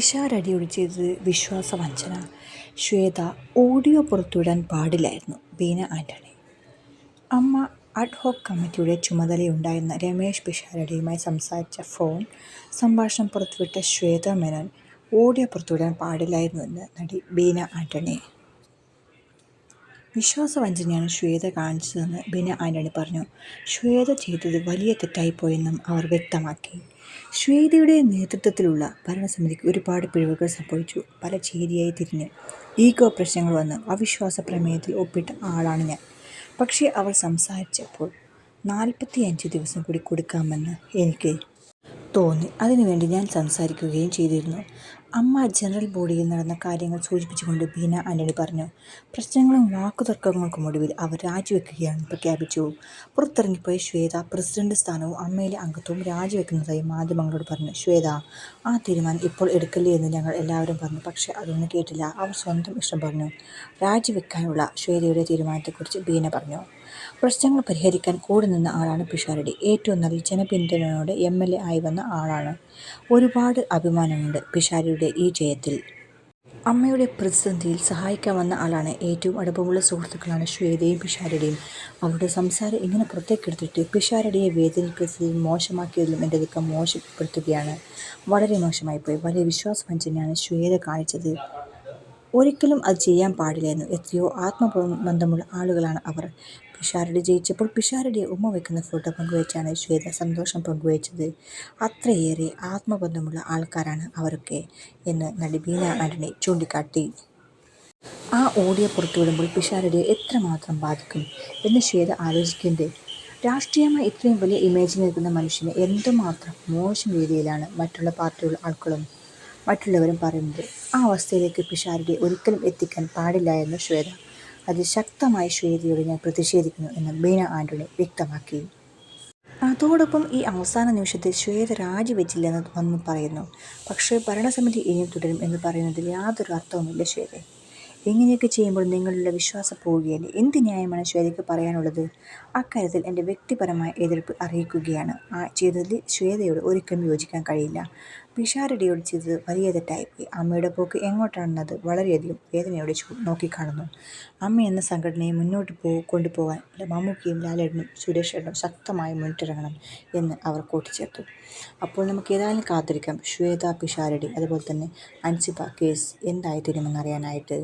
പിഷാരടിയോട് ചെയ്തത് വിശ്വാസവഞ്ചന. ശ്വേത ഓഡിയോ പുറത്തുവിടാൻ പാടില്ലായിരുന്നു. ബീന ആന്റണി. അമ്മ അഡ്ഹോക് കമ്മിറ്റിയുടെ ചുമതലയുണ്ടായിരുന്ന രമേശ് പിഷാരടിയുമായി സംസാരിച്ച ഫോൺ സംഭാഷണം പുറത്തുവിട്ട ശ്വേത മേനോൻ ഓഡിയോ പുറത്തുവിടാൻ പാടില്ലായിരുന്നുവെന്ന് നടി ബീന ആന്റണി. വിശ്വാസവഞ്ചനയാണ് ശ്വേത കാണിച്ചതെന്ന് ബീന ആന്റണി പറഞ്ഞു. ശ്വേത ചെയ്തത് വലിയ തെറ്റായിപ്പോയെന്നും അവർ വ്യക്തമാക്കി. ശ്വേതയുടെ നേതൃത്വത്തിലുള്ള ഭരണസമിതിക്ക് ഒരുപാട് പിഴവുകൾ സംഭവിച്ചു. പല ചേരിയായി തിരിഞ്ഞ് ഈഗോ പ്രശ്നങ്ങൾ വന്ന് അവിശ്വാസ പ്രമേയത്തിൽ ഒപ്പിട്ട ആളാണ് ഞാൻ. പക്ഷേ അവർ സംസാരിച്ചപ്പോൾ 45 ദിവസം കൂടി കൊടുക്കാമെന്ന് എനിക്ക് തോന്നി. അതിനുവേണ്ടി ഞാൻ സംസാരിക്കുകയും ചെയ്തിരുന്നു. അമ്മ ജനറൽ ബോഡിയിൽ നടന്ന കാര്യങ്ങൾ സൂചിപ്പിച്ചുകൊണ്ട് ബീന ആന്റണി പറഞ്ഞു. പ്രശ്നങ്ങളും വാക്കുതർക്കങ്ങൾക്കുമൊടുവിൽ അവർ രാജിവെക്കുകയാണെന്ന് പ്രഖ്യാപിച്ചു. പുറത്തിറങ്ങിപ്പോയ ശ്വേത പ്രസിഡന്റ് സ്ഥാനവും അമ്മയിലെ അംഗത്വവും രാജിവെക്കുന്നതായി മാധ്യമങ്ങളോട് പറഞ്ഞു. ശ്വേത ആ തീരുമാനം ഇപ്പോൾ എടുക്കല്ലേ എന്ന് ഞങ്ങൾ എല്ലാവരും പറഞ്ഞു. പക്ഷേ അതൊന്നും കേട്ടില്ല. അവർ സ്വന്തം ഇഷ്ടം പറഞ്ഞു. രാജിവെക്കാനുള്ള ശ്വേതയുടെ തീരുമാനത്തെക്കുറിച്ച് ബീന പറഞ്ഞു. പ്രശ്നങ്ങൾ പരിഹരിക്കാൻ കൂടെ നിന്ന ആളാണ് പിഷാരടി. ഏറ്റവും നല്ല ജനപിന്തുണയോടെ MLA ആയി വന്ന ആളാണ്. ഒരുപാട് അഭിമാനമുണ്ട് പിഷാരടിയുടെ ഈ ജയത്തിൽ. അമ്മയുടെ പ്രതിസന്ധിയിൽ സഹായിക്കാൻ വന്ന ആളാണ്. ഏറ്റവും അടുപ്പമുള്ള സുഹൃത്തുക്കളാണ് ശ്വേതയും പിഷാരടിയും. അവരുടെ സംസാരം ഇങ്ങനെ പുറത്തേക്കെടുത്തിട്ട് പിഷാരടിയെ വേദനിപ്പിച്ചതിലും മോശമാക്കിയതിലും എൻ്റെ ദുഃഖം മോശപ്പെടുത്തുകയാണ്. വളരെ മോശമായിപ്പോയി. വലിയ വിശ്വാസവഞ്ചനയാണ് ശ്വേത കാണിച്ചത്. ഒരിക്കലും അത് ചെയ്യാൻ പാടില്ലായിരുന്നു. എത്രയോ ആത്മബന്ധമുള്ള ആളുകളാണ് അവർ. പിഷാരടി ജയിച്ചപ്പോൾ പിഷാരടിയെ ഉമ്മ വയ്ക്കുന്ന ഫോട്ടോ പങ്കുവച്ചാണ് ശ്വേത സന്തോഷം പങ്കുവച്ചത്. അത്രയേറെ ആത്മബന്ധമുള്ള ആൾക്കാരാണ് അവരൊക്കെ എന്ന് നടി ബീന ആന്റണി ചൂണ്ടിക്കാട്ടി. ആ ഓഡിയോ പുറത്തുവിടുമ്പോൾ പിഷാരടിയെ എത്രമാത്രം ബാധിക്കും എന്ന് ശ്വേത ആലോചിക്കുന്നുണ്ട്. രാഷ്ട്രീയമായി ഇത്രയും വലിയ ഇമേജിൽ നിൽക്കുന്ന മനുഷ്യനെ എന്തുമാത്രം മോശം രീതിയിലാണ് മറ്റുള്ള പാർട്ടിയുള്ള ആൾക്കാരും മറ്റുള്ളവരും പറയുന്നത്. ആ അവസ്ഥയിലേക്ക് പിഷാരടിയെ ഒരിക്കലും എത്തിക്കാൻ പാടില്ലായിരുന്നു ശ്വേത. അതിശക്തമായി ശ്വേതയോട് ഞാൻ പ്രതിഷേധിക്കുന്നു എന്ന് ബീന ആന്റണി വ്യക്തമാക്കി. അതോടൊപ്പം ഈ അവസാന നിമിഷത്തിൽ ശ്വേത രാജിവെച്ചില്ലെന്ന് വന്നു പറയുന്നു. പക്ഷേ ഭരണസമിതി ഇനിയും തുടരും എന്ന് പറയുന്നതിൽ യാതൊരു അർത്ഥവുമില്ല ശ്വേത. ഇങ്ങനെയൊക്കെ ചെയ്യുമ്പോൾ നിങ്ങളുടെ വിശ്വാസം പോവുകയല്ലേ? എന്ത് ന്യായമാണ് ശ്വേതയ്ക്ക് പറയാനുള്ളത്? അക്കാര്യത്തിൽ എൻ്റെ വ്യക്തിപരമായ എതിർപ്പ് അറിയിക്കുകയാണ്. ചെയ്തതിൽ ശ്വേതയോട് ഒരിക്കലും യോജിക്കാൻ കഴിയില്ല. പിഷാരടിയോട് ചെയ്തത് വലിയ തെറ്റായിപ്പോയി. അമ്മയുടെ പോക്ക് എങ്ങോട്ടാണെന്നത് വളരെയധികം വേദനയോടെ നോക്കിക്കാണുന്നു. അമ്മ എന്ന സംഘടനയെ മുന്നോട്ട് കൊണ്ടുപോകാൻ മമ്മൂക്കയും ലാലേട്ടനും സുരേഷ് ഏട്ടനും ശക്തമായി മുന്നിട്ടിറങ്ങണം എന്ന് അവർ കൂട്ടിച്ചേർത്തു. അപ്പോൾ നമുക്ക് ഏതായാലും കാത്തിരിക്കാം ശ്വേത പിഷാരടി അതുപോലെ തന്നെ അൻസിബ കേസ് എന്തായിത്തീരുമെന്നറിയാനായിട്ട്.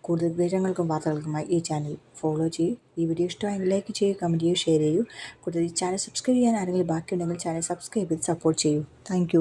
കൂടുതൽ വിവരങ്ങൾക്കും വാർത്തകൾക്കുമായി ഈ ചാനൽ ഫോളോ ചെയ്യൂ. ഈ വീഡിയോ ഇഷ്ടമായെങ്കിൽ ലൈക്ക് ചെയ്യൂ, കമൻറ്റ് ചെയ്യൂ, ഷെയർ ചെയ്യൂ. കൂടുതൽ ഈ ചാനൽ സബ്സ്ക്രൈബ് ചെയ്യാൻ ആരെങ്കിലും ബാക്കിയുണ്ടെങ്കിൽ ചാനൽ സബ്സ്ക്രൈബ് ചെയ്ത് സപ്പോർട്ട് ചെയ്യൂ. താങ്ക്